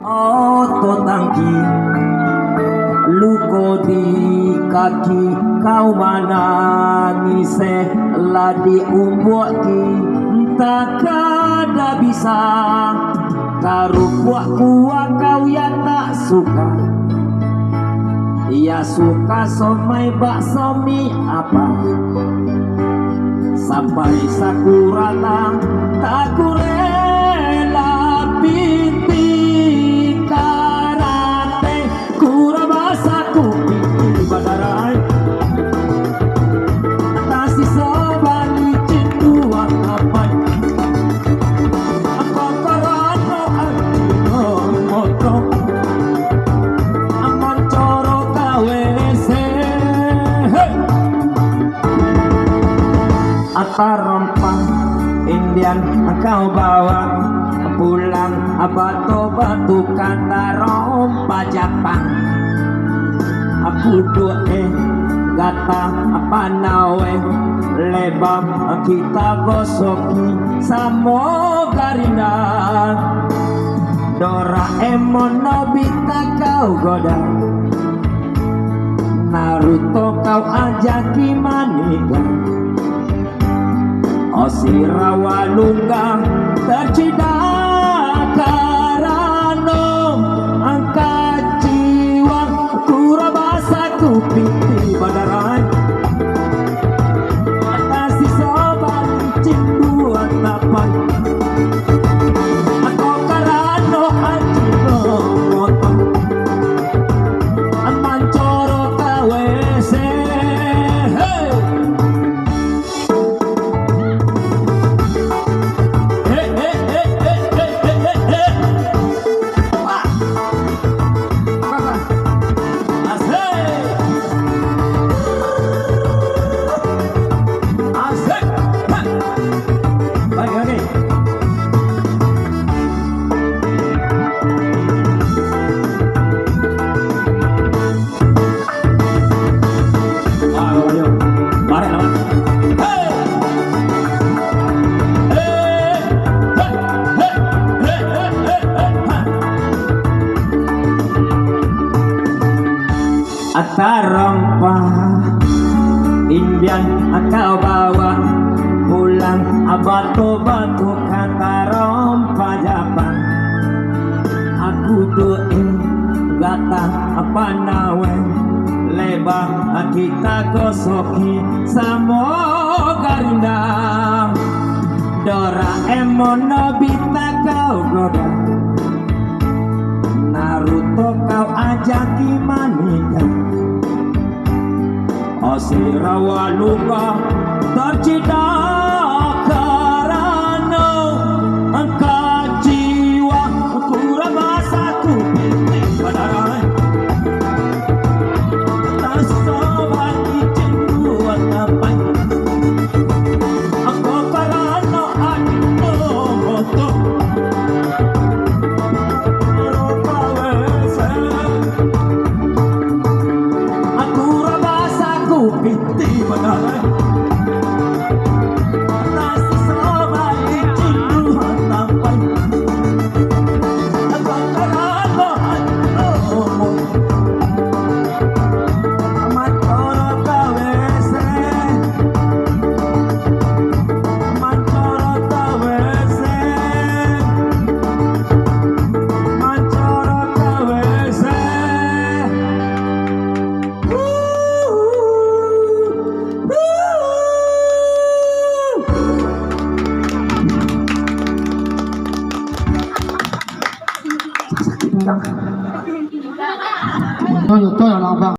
Oto tangki luko di kaki kau mana nise ladi umbuaki tak ada bisa karupuak kuak kau ya tak suka ya suka somai bakso mie apa sampai sakurata tak kurela binti karate kurabasa kupiti badarai atasi sobani cintu akapai apa karano artino moto aman coro kawese atarempang Indian kau bawa pulang batu-batu kata rompa Jepang aku doe gata apa nawe lebam kita gosoki samo garina Doraemon Nobita kau goda Naruto kau ajaki maniga Osirawa lungga tercidar karano angkat jiwa kurabasa kupiti badarai atasi sobat cindu atapai aku karano anjino moto aman coro kawese Atarempah Indian kau bawa pulang batu-batu kata rompa Jepang aku doe gata apa nawe lebah kita gosoki samo garunda Doraemon Nobita kau goda Naruto kau ajaki maniga Osirawa luka tercidar karano angkat jiwa kurabasa kupiti badarai tak sobat cintu atapai aku karano adino moto kupiti badarai nasi sobat cindu atapai aku karano adino amat coro kawese amat coro kawese amat coro kawese都有多少老板？